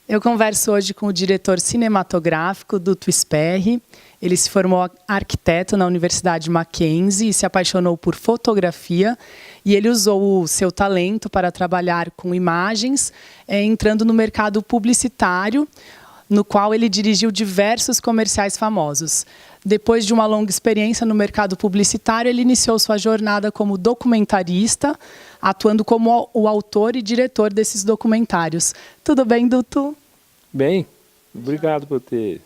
Eu converso hoje com o diretor cinematográfico, Duto Sperri. Ele se formou arquiteto na Universidade Mackenzie e se apaixonou por fotografia. E ele usou o seu talento para trabalhar com imagens, entrando no mercado publicitário, no qual ele dirigiu diversos comerciais famosos. Depois de uma longa experiência no mercado publicitário, ele iniciou sua jornada como documentarista, atuando como o autor e diretor desses documentários. Tudo bem, Duto? Bem, obrigado por ter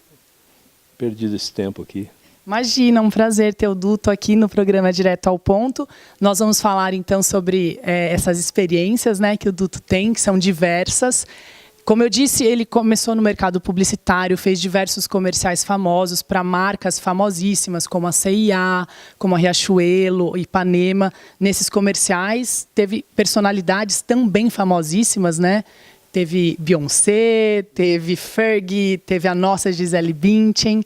perdido esse tempo aqui. Imagina, um prazer ter o Duto aqui no programa Direto ao Ponto. Nós vamos falar então sobre essas experiências, né, que o Duto tem, que são diversas. Como eu disse, ele começou no mercado publicitário, fez diversos comerciais famosos para marcas famosíssimas, como a CIA, como a Riachuelo, Ipanema. Nesses comerciais, teve personalidades também famosíssimas, né? Teve Beyoncé, teve Fergie, teve a nossa Gisele Bündchen.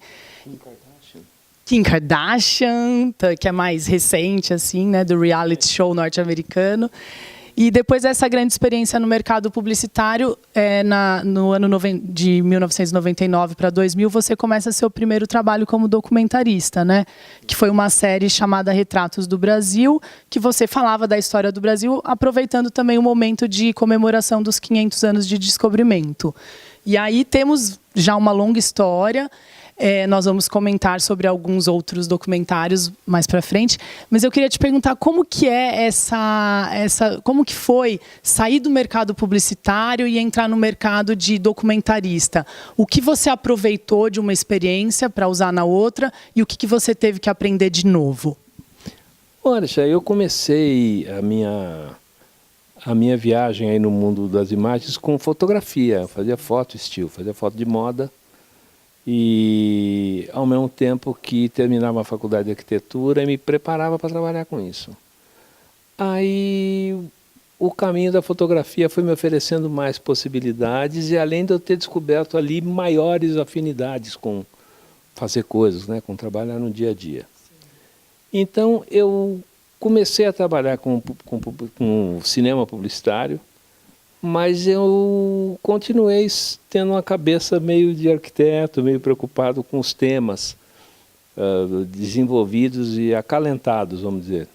Kim Kardashian, que é mais recente, assim, né, do reality show norte-americano. E depois dessa grande experiência no mercado publicitário, no ano de 1999 para 2000, você começa seu primeiro trabalho como documentarista, né? Que foi uma série chamada Retratos do Brasil, que você falava da história do Brasil, aproveitando também o momento de comemoração dos 500 anos de descobrimento. E aí temos já uma longa história. Nós vamos comentar sobre alguns outros documentários mais para frente, mas eu queria te perguntar como que é como que foi sair do mercado publicitário e entrar no mercado de documentarista? O que você aproveitou de uma experiência para usar na outra e o que você teve que aprender de novo? Olha, eu comecei a minha viagem aí no mundo das imagens com fotografia. Eu fazia foto estilo, fazia foto de moda. E, ao mesmo tempo que terminava a faculdade de arquitetura e me preparava para trabalhar com isso. Aí, o caminho da fotografia foi me oferecendo mais possibilidades e, além de eu ter descoberto ali maiores afinidades com fazer coisas, né, com trabalhar no dia a dia. Então, eu comecei a trabalhar com cinema publicitário, mas eu continuei tendo uma cabeça meio de arquiteto, meio preocupado com os temas desenvolvidos e acalentados, vamos dizer,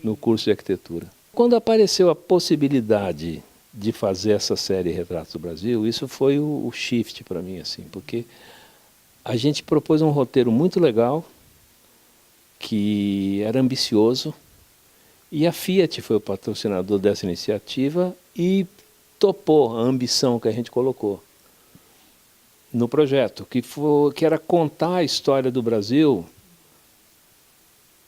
no curso de arquitetura. Quando apareceu a possibilidade de fazer essa série Retratos do Brasil, isso foi o shift para mim, assim, porque a gente propôs um roteiro muito legal, que era ambicioso, e a Fiat foi o patrocinador dessa iniciativa e topou a ambição que a gente colocou no projeto, que era contar a história do Brasil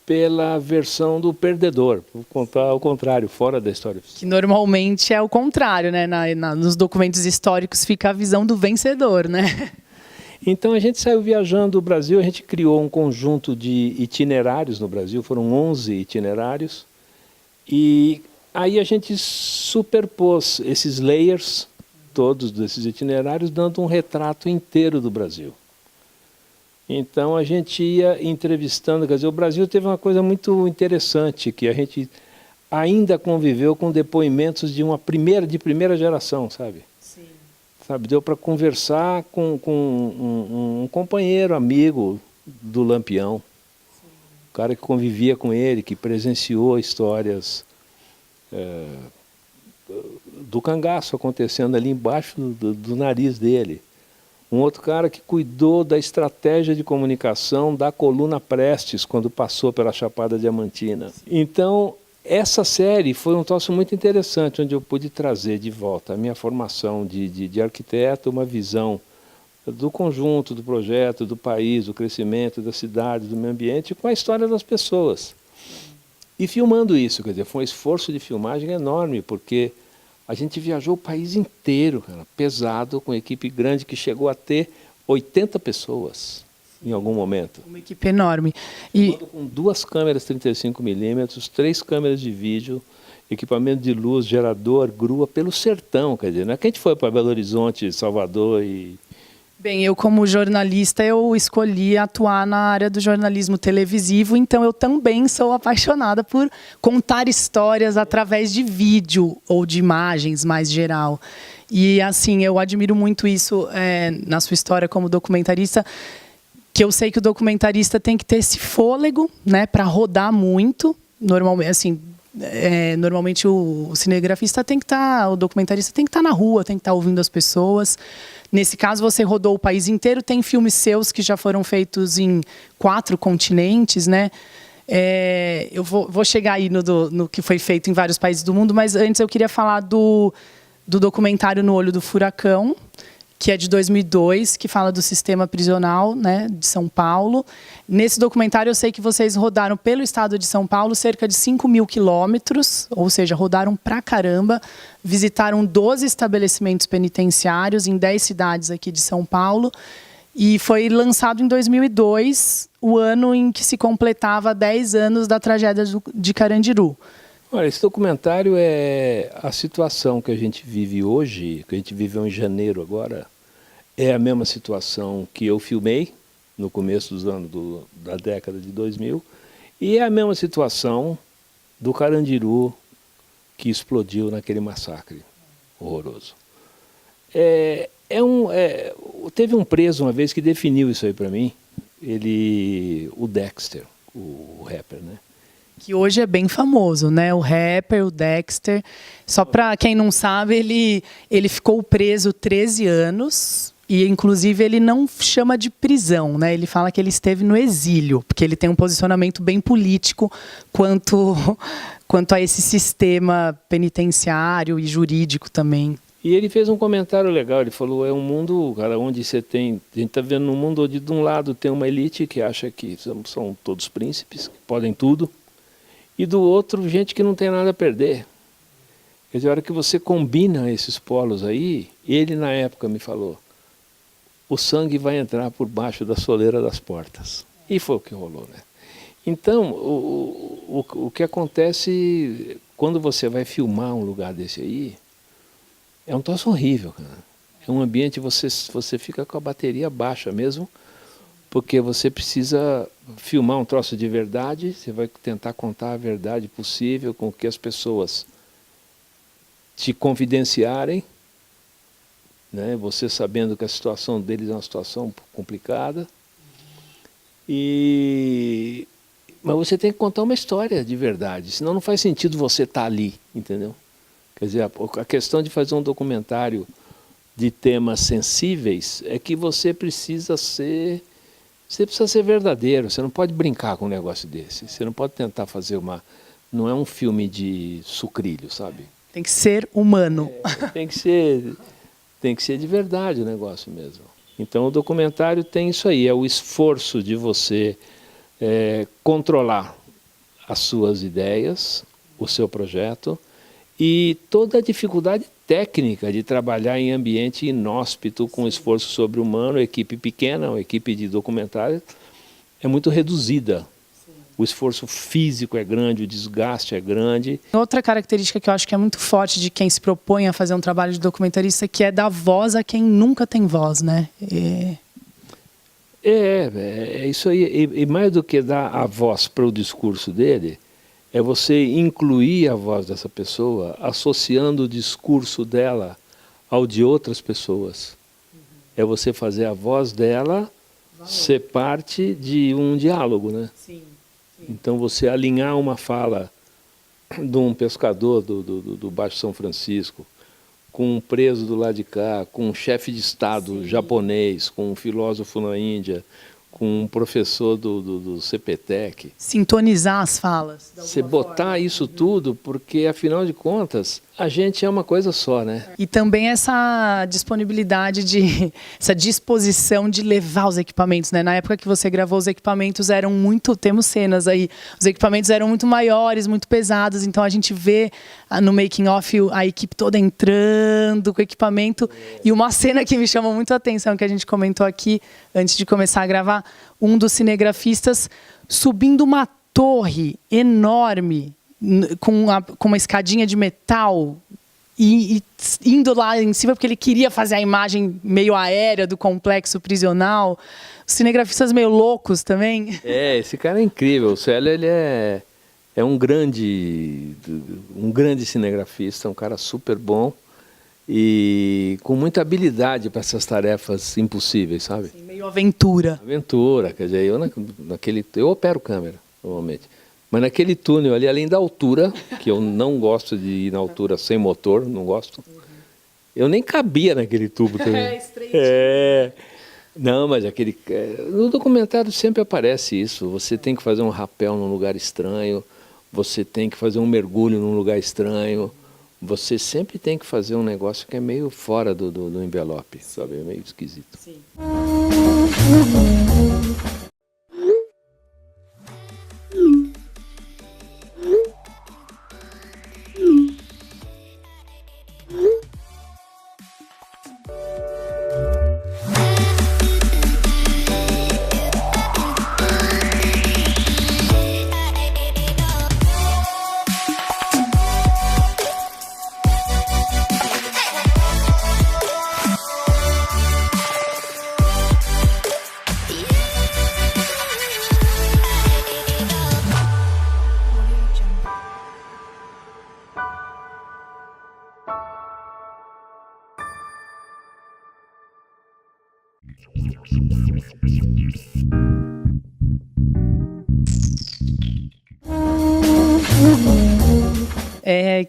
pela versão do perdedor, contar ao contrário, fora da história. Que normalmente é o contrário, né? Nos documentos históricos fica a visão do vencedor, né? Então a gente saiu viajando o Brasil, a gente criou um conjunto de itinerários no Brasil, foram 11 itinerários, e aí a gente superpôs esses layers, todos desses itinerários, dando um retrato inteiro do Brasil. Então a gente ia entrevistando, quer dizer, o Brasil teve uma coisa muito interessante, que a gente ainda conviveu com depoimentos de primeira geração, sabe? Sim. Sabe, deu para conversar com um companheiro, amigo do Lampião, sim, um cara que convivia com ele, que presenciou histórias do cangaço acontecendo ali embaixo do nariz dele. Um outro cara que cuidou da estratégia de comunicação da coluna Prestes quando passou pela Chapada Diamantina. Então, essa série foi um troço muito interessante, onde eu pude trazer de volta a minha formação de arquiteto, uma visão do conjunto, do projeto, do país, do crescimento, da cidade, do meio ambiente, com a história das pessoas. E filmando isso, quer dizer, foi um esforço de filmagem enorme, porque a gente viajou o país inteiro, cara, pesado, com equipe grande que chegou a ter 80 pessoas em algum momento. Uma equipe enorme. E com 2 câmeras 35mm, 3 câmeras de vídeo, equipamento de luz, gerador, grua, pelo sertão, quer dizer, não é que a gente foi para Belo Horizonte, Salvador e Bem, eu como jornalista, eu escolhi atuar na área do jornalismo televisivo, então eu também sou apaixonada por contar histórias através de vídeo ou de imagens, mais geral. E, assim, eu admiro muito isso na sua história como documentarista, que eu sei que o documentarista tem que ter esse fôlego, né, para rodar muito. Normalmente, assim, normalmente o cinegrafista tem que estar, o documentarista tem que estar na rua, tem que estar ouvindo as pessoas. Nesse caso, você rodou o país inteiro, tem filmes seus que já foram feitos em 4 continentes, né? Eu vou chegar aí no que foi feito em vários países do mundo, mas antes eu queria falar do documentário No Olho do Furacão, que é de 2002, que fala do sistema prisional, né, de São Paulo. Nesse documentário, eu sei que vocês rodaram pelo estado de São Paulo cerca de 5.000 quilômetros, ou seja, rodaram pra caramba, visitaram 12 estabelecimentos penitenciários em 10 cidades aqui de São Paulo, e foi lançado em 2002, o ano em que se completava 10 anos da tragédia de Carandiru. Olha, esse documentário é a situação que a gente vive hoje, que a gente viveu em janeiro agora, é a mesma situação que eu filmei no começo dos anos da década de 2000, e é a mesma situação do Carandiru que explodiu naquele massacre horroroso. Teve um preso uma vez que definiu isso aí para mim, o Dexter, o rapper, né? Que hoje é bem famoso, né? O rapper, o Dexter. Só para quem não sabe, ele ficou preso 13 anos e, inclusive, ele não chama de prisão, né? Ele fala que ele esteve no exílio, porque ele tem um posicionamento bem político quanto a esse sistema penitenciário e jurídico também. E ele fez um comentário legal, ele falou, é um mundo, cara, onde a gente está vivendo um mundo onde de um lado tem uma elite que acha que são todos príncipes, que podem tudo, e do outro, gente que não tem nada a perder. Quer dizer, a hora que você combina esses polos aí, ele na época me falou, o sangue vai entrar por baixo da soleira das portas. E foi o que rolou, né? Então, o que acontece quando você vai filmar um lugar desse aí, é um troço horrível, cara. É um ambiente, você fica com a bateria baixa mesmo, porque você precisa filmar um troço de verdade, você vai tentar contar a verdade possível com que as pessoas te confidenciarem, né? Você sabendo que a situação deles é uma situação complicada. Mas você tem que contar uma história de verdade, senão não faz sentido você estar ali, entendeu? Quer dizer, a questão de fazer um documentário de temas sensíveis é que você precisa ser verdadeiro, você não pode brincar com um negócio desse, você não pode tentar fazer não é um filme de sucrilho, sabe? Tem que ser humano. Tem que ser de verdade o negócio mesmo. Então o documentário tem isso aí, é o esforço de você controlar as suas ideias, o seu projeto, e toda a dificuldade técnica de trabalhar em ambiente inóspito, com esforço sobre-humano, equipe pequena, uma equipe de documentário, é muito reduzida. Sim. O esforço físico é grande, o desgaste é grande. Outra característica que eu acho que é muito forte de quem se propõe a fazer um trabalho de documentarista, que é dar voz a quem nunca tem voz, né? É isso aí. E mais do que dar a voz para o discurso dele, é você incluir a voz dessa pessoa, associando o discurso dela ao de outras pessoas. É você fazer a voz dela ser parte de um diálogo, né? Sim. Então você alinhar uma fala de um pescador do Baixo São Francisco, com um preso do lado de cá, com um chefe de Estado japonês, com um filósofo na Índia, com um professor do CPTEC. Sintonizar as falas. Você botar isso tudo, porque, afinal de contas, a gente é uma coisa só, né? E também essa disponibilidade, essa disposição de levar os equipamentos, né? Na época que você gravou, os equipamentos eram muito... Temos cenas aí. Os equipamentos eram muito maiores, muito pesados. Então, a gente vê no making-off a equipe toda entrando com o equipamento. E uma cena que me chamou muito a atenção, que a gente comentou aqui, antes de começar a gravar, um dos cinegrafistas subindo uma torre enorme com uma escadinha de metal e indo lá em cima porque ele queria fazer a imagem meio aérea do complexo prisional. Os cinegrafistas meio loucos também. Esse cara é incrível. O Célio, ele é um grande cinegrafista, um cara super bom e com muita habilidade para essas tarefas impossíveis, sabe? Sim, meio aventura. Aventura, quer dizer, eu opero câmera, normalmente. Mas naquele túnel ali, além da altura, que eu não gosto de ir na altura sem motor, não gosto, eu nem cabia naquele tubo também. Estreitinho. Não, mas no documentário sempre aparece isso. Você tem que fazer um rapel num lugar estranho, você tem que fazer um mergulho num lugar estranho, você sempre tem que fazer um negócio que é meio fora do envelope, sabe? É meio esquisito. Sim.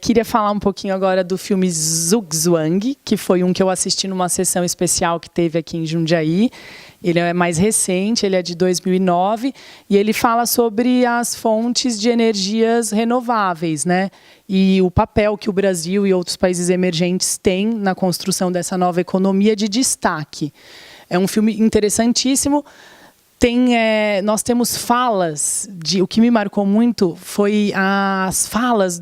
Queria falar um pouquinho agora do filme Zugzwang, que foi um que eu assisti numa sessão especial que teve aqui em Jundiaí. Ele é mais recente, ele é de 2009, e ele fala sobre as fontes de energias renováveis, né? E o papel que o Brasil e outros países emergentes têm na construção dessa nova economia de destaque. É um filme interessantíssimo. Nós temos falas, o que me marcou muito foi as falas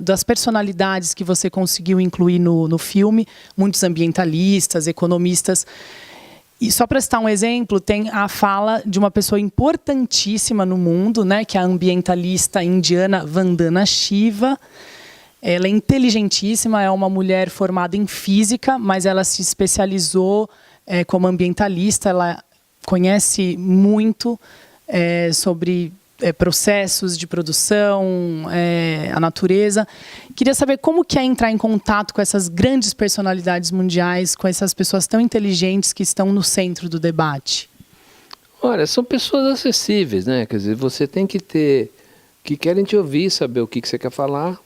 das personalidades que você conseguiu incluir no filme, muitos ambientalistas, economistas. E só para citar um exemplo, tem a fala de uma pessoa importantíssima no mundo, né, que é a ambientalista indiana Vandana Shiva. Ela é inteligentíssima, é uma mulher formada em física, mas ela se especializou como ambientalista. Ela conhece muito sobre processos de produção, a natureza. Queria saber como que é entrar em contato com essas grandes personalidades mundiais, com essas pessoas tão inteligentes que estão no centro do debate. Olha, são pessoas acessíveis, né? Quer dizer, você tem que querem te ouvir, saber o que você quer falar,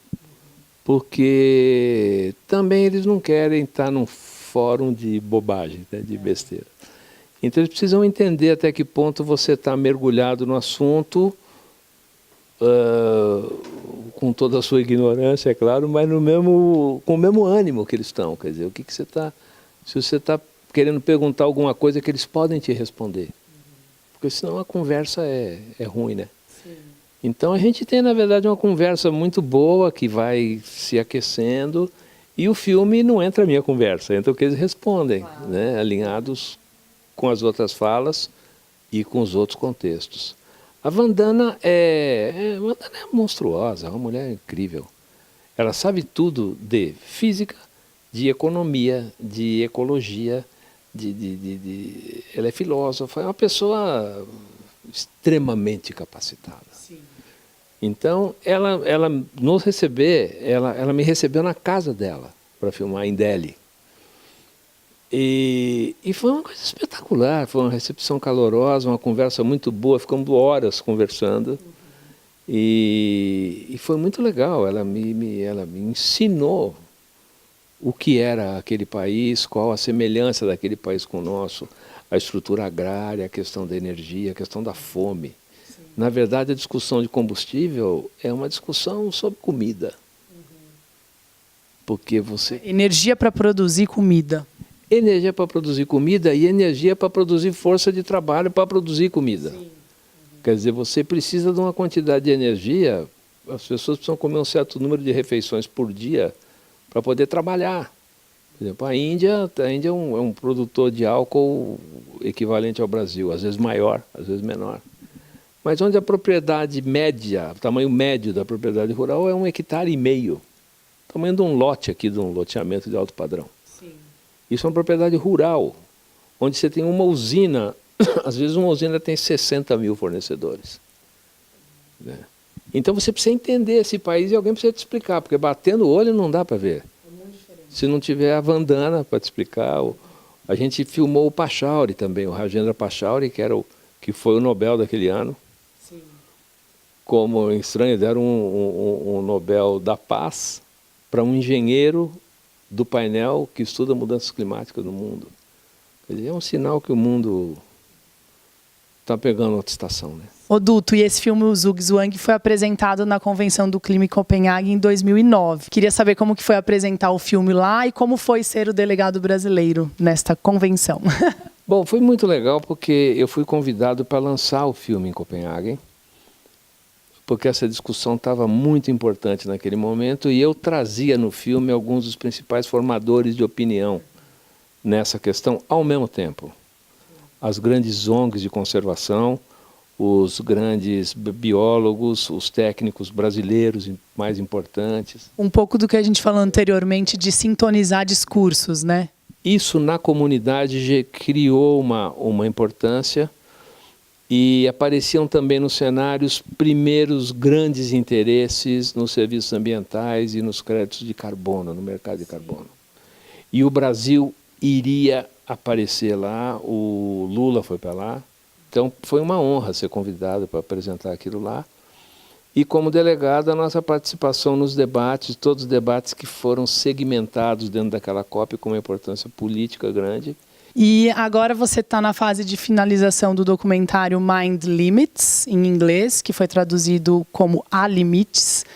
porque também eles não querem estar num fórum de bobagem, né, de besteira. Então eles precisam entender até que ponto você está mergulhado no assunto, com toda a sua ignorância, é claro, mas com o mesmo ânimo que eles estão. Quer dizer, o que você está... Se você está querendo perguntar alguma coisa que eles podem te responder. Porque senão a conversa é ruim, né? Sim. Então a gente tem, na verdade, uma conversa muito boa que vai se aquecendo e o filme não entra a minha conversa, entra o que eles respondem, né? Alinhados com as outras falas e com os outros contextos. A Vandana é monstruosa, é uma mulher incrível. Ela sabe tudo de física, de economia, de ecologia, ela é filósofa, é uma pessoa extremamente capacitada. Sim. Então, ela me recebeu na casa dela para filmar em Delhi. E foi uma coisa espetacular, foi uma recepção calorosa, uma conversa muito boa, ficamos horas conversando. E foi muito legal, ela me ensinou o que era aquele país, qual a semelhança daquele país com o nosso, a estrutura agrária, a questão da energia, a questão da fome. Sim. Na verdade, a discussão de combustível é uma discussão sobre comida. Porque energia para produzir comida. Energia para produzir comida e energia para produzir força de trabalho para produzir comida. Sim. Quer dizer, você precisa de uma quantidade de energia, as pessoas precisam comer um certo número de refeições por dia para poder trabalhar. Por exemplo, a Índia é um produtor de álcool equivalente ao Brasil, às vezes maior, às vezes menor. Mas onde a propriedade média, o tamanho médio da propriedade rural é 1,5 hectares. o tamanho de um lote aqui, de um loteamento de alto padrão. Sim. Isso é uma propriedade rural, onde você tem uma usina, às vezes uma usina tem 60 mil fornecedores. Né? Então você precisa entender esse país e alguém precisa te explicar, porque batendo o olho não dá para ver. É muito diferente. Se não tiver a Vandana para te explicar. A gente filmou o Pachauri também, o Rajendra Pachauri, que foi o Nobel daquele ano. Sim. Como estranho, deram um Nobel da Paz para um engenheiro do painel que estuda mudanças climáticas no mundo. Quer dizer, é um sinal que o mundo está pegando outra estação, né? Ô Duto, e esse filme, o Zugzwang, foi apresentado na Convenção do Clima em Copenhague em 2009. Queria saber como que foi apresentar o filme lá e como foi ser o delegado brasileiro nesta convenção. Bom, foi muito legal porque eu fui convidado para lançar o filme em Copenhague, porque essa discussão estava muito importante naquele momento e eu trazia no filme alguns dos principais formadores de opinião nessa questão ao mesmo tempo. As grandes ONGs de conservação, os grandes biólogos, os técnicos brasileiros mais importantes. Um pouco do que a gente falou anteriormente de sintonizar discursos, né? Isso na comunidade criou uma importância e apareciam também nos cenários primeiros grandes interesses nos serviços ambientais e nos créditos de carbono, no mercado de carbono. E o Brasil iria aparecer lá, o Lula foi para lá. Então, foi uma honra ser convidado para apresentar aquilo lá. E, como delegado, a nossa participação nos debates, todos os debates que foram segmentados dentro daquela COP com uma importância política grande. E agora você está na fase de finalização do documentário Mind Limits, em inglês, que foi traduzido como Há Limites.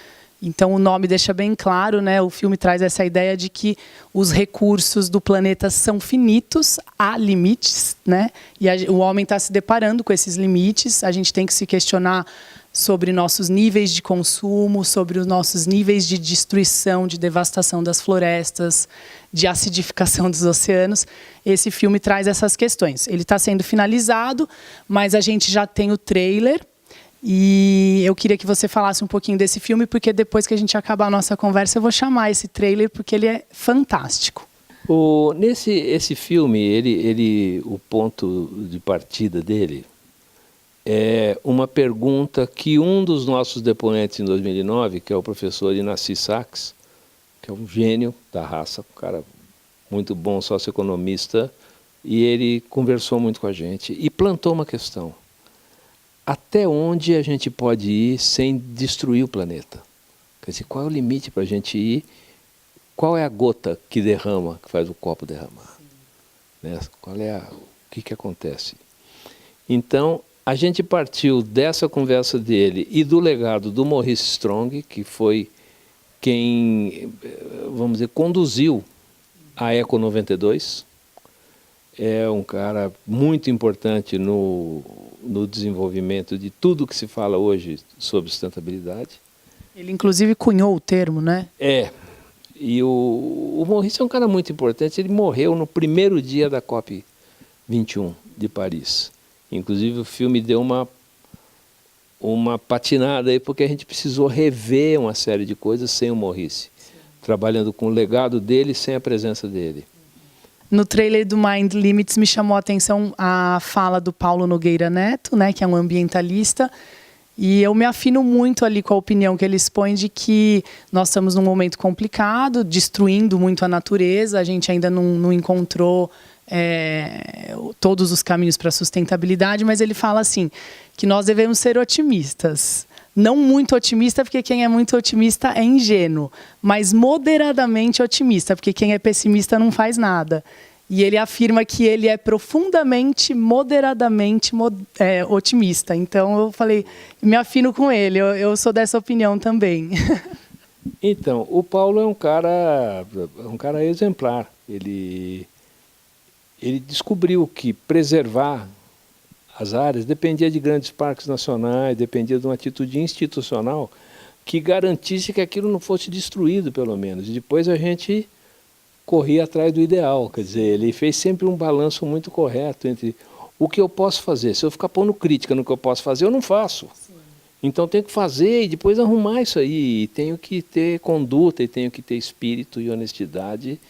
Então, o nome deixa bem claro, né? O filme traz essa ideia de que os recursos do planeta são finitos, há limites, né? E o homem está se deparando com esses limites. A gente tem que se questionar sobre nossos níveis de consumo, sobre os nossos níveis de destruição, de devastação das florestas, de acidificação dos oceanos. Esse filme traz essas questões. Ele está sendo finalizado, mas a gente já tem o trailer. E eu queria que você falasse um pouquinho desse filme, porque depois que a gente acabar a nossa conversa, eu vou chamar esse trailer, porque ele é fantástico. Esse filme, o ponto de partida dele é uma pergunta que um dos nossos depoentes em 2009, que é o professor Inácio Sachs, que é um gênio da raça, um cara muito bom, socioeconomista, e ele conversou muito com a gente e plantou uma questão. Até onde a gente pode ir sem destruir o planeta? Quer dizer, qual é o limite para a gente ir? Qual é a gota que derrama, que faz o copo derramar? Né? O que acontece? Então, a gente partiu dessa conversa dele e do legado do Maurice Strong, que foi quem, vamos dizer, conduziu a Eco 92. É um cara muito importante no desenvolvimento de tudo que se fala hoje sobre sustentabilidade. Ele, inclusive, cunhou o termo, né? E o Maurice é um cara muito importante. Ele morreu no primeiro dia da COP21 de Paris. Inclusive, o filme deu uma patinada aí, porque a gente precisou rever uma série de coisas sem o Maurice, trabalhando com o legado dele sem a presença dele. No trailer do Mind Limits me chamou a atenção a fala do Paulo Nogueira Neto, né, que é um ambientalista, e eu me afino muito ali com a opinião que ele expõe de que nós estamos num momento complicado, destruindo muito a natureza, a gente ainda não encontrou todos os caminhos para a sustentabilidade, mas ele fala assim, que nós devemos ser otimistas. Não muito otimista, porque quem é muito otimista é ingênuo, mas moderadamente otimista, porque quem é pessimista não faz nada. E ele afirma que ele é profundamente, moderadamente otimista. Então eu falei, me afino com ele, eu sou dessa opinião também. Então, o Paulo é um cara exemplar. Ele descobriu que preservar as áreas dependia de grandes parques nacionais, dependia de uma atitude institucional que garantisse que aquilo não fosse destruído, pelo menos. E depois a gente corria atrás do ideal. Quer dizer, ele fez sempre um balanço muito correto entre o que eu posso fazer. Se eu ficar pondo crítica no que eu posso fazer, eu não faço. Sim. Então tenho que fazer e depois arrumar isso aí. E tenho que ter conduta e tenho que ter espírito e honestidade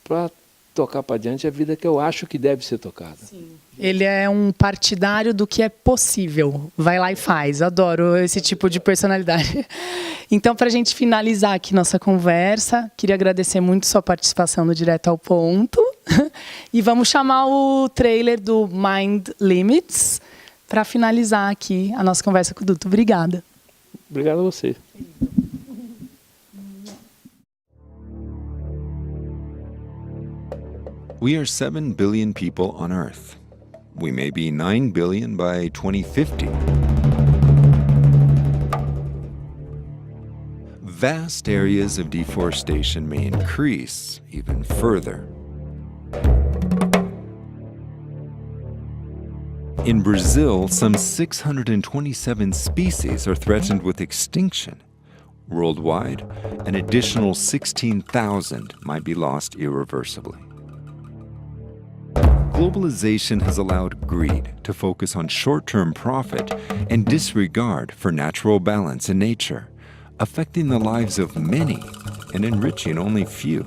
para tocar para diante a vida que eu acho que deve ser tocada. Sim. Ele é um partidário do que é possível. Vai lá e faz. Adoro esse tipo de personalidade. Então, para a gente finalizar aqui nossa conversa, queria agradecer muito sua participação no Direto ao Ponto. E vamos chamar o trailer do Mind Limits para finalizar aqui a nossa conversa com o Duto. Obrigada. Obrigado a você. We are 7 billion people on Earth. We may be 9 billion by 2050. Vast areas of deforestation may increase even further. In Brazil, some 627 species are threatened with extinction. Worldwide, an additional 16,000 might be lost irreversibly. Globalization has allowed greed to focus on short-term profit and disregard for natural balance in nature, affecting the lives of many and enriching only few.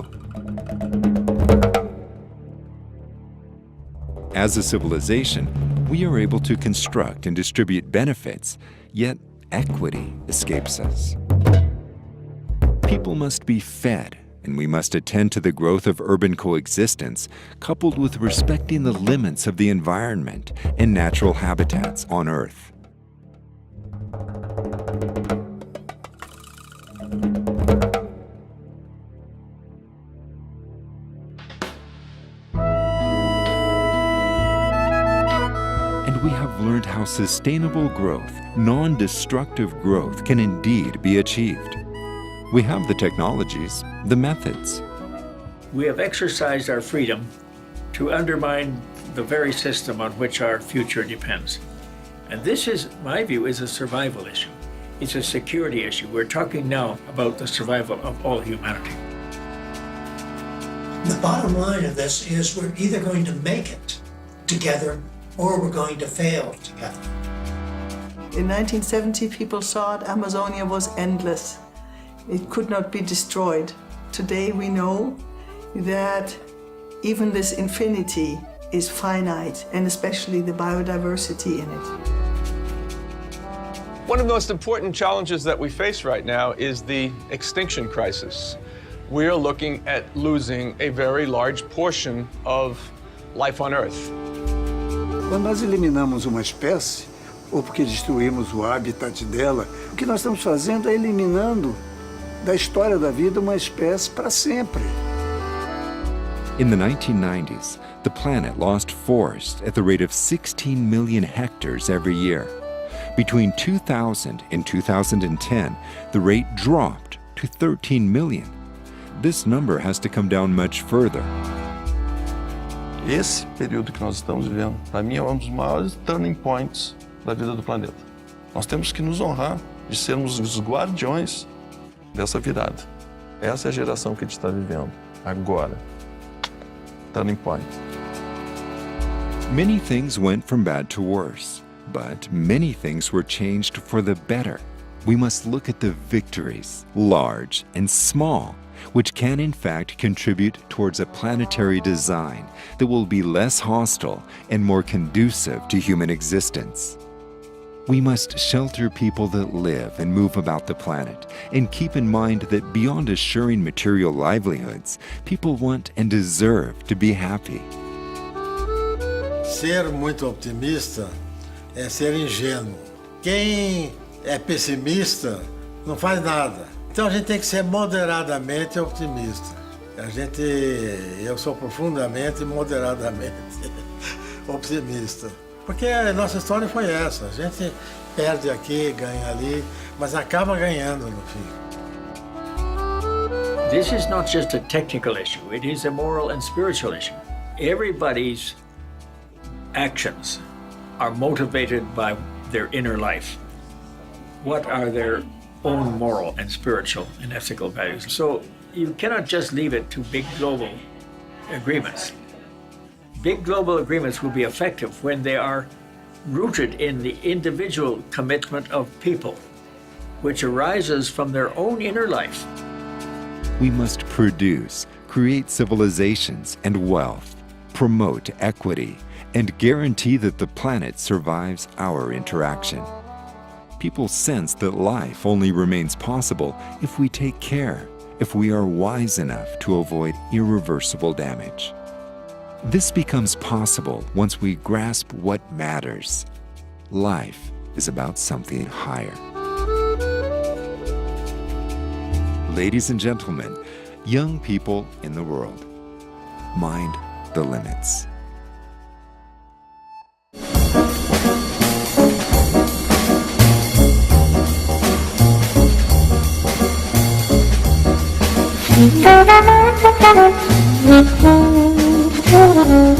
As a civilization, we are able to construct and distribute benefits, yet equity escapes us. People must be fed, and we must attend to the growth of urban coexistence, coupled with respecting the limits of the environment and natural habitats on Earth. And we have learned how sustainable growth, non-destructive growth, can indeed be achieved. We have the technologies, the methods. We have exercised our freedom to undermine the very system on which our future depends. And this is, my view, is a survival issue. It's a security issue. We're talking now about the survival of all humanity. The bottom line of this is we're either going to make it together or we're going to fail together. In 1970, people thought Amazonia was endless. It could not be destroyed. Today we know that even this infinity is finite, and especially the biodiversity in it. One of the most important challenges that we face right now is the extinction crisis. We are looking at losing a very large portion of life on Earth. Quando nós eliminamos uma espécie, ou porque destruímos o habitat dela, o que nós estamos fazendo é eliminando da história da vida uma espécie para sempre. In the 1990s, the planet lost forests at the rate of 16 million hectares every year. Between 2000 and 2010, the rate dropped to 13 million. This number has to come down much further. Esse período que nós estamos vivendo, para mim, é um dos maiores turning points da vida do planeta. Nós temos que nos honrar de sermos os guardiões dessa virada. Essa é a geração que a gente está vivendo agora. Turning point. Many things went from bad to worse, but many things were changed for the better. We must look at the victories, large and small, which can in fact contribute towards a planetary design that will be less hostile and more conducive to human existence. We must shelter people that live and move about the planet, and keep in mind that beyond assuring material livelihoods, people want and deserve to be happy. Ser muito optimista é ser ingênuo. Quem é pessimista não faz nada. Então a gente tem que ser moderadamente optimista. Eu sou profundamente e moderadamente optimista. Porque a nossa história foi essa, a gente perde aqui, ganha ali, mas acaba ganhando no fim. This is not just a technical issue, it is a moral and spiritual issue. Everybody's actions are motivated by their inner life. What are their own moral and spiritual and ethical values? So you cannot just leave it to big global agreements. Big global agreements will be effective when they are rooted in the individual commitment of people, which arises from their own inner life. We must produce, create civilizations and wealth, promote equity, and guarantee that the planet survives our interaction. People sense that life only remains possible if we take care, if we are wise enough to avoid irreversible damage. This becomes possible once we grasp what matters. Life is about something higher. Ladies and gentlemen, young people in the world, mind the limits. Thank you.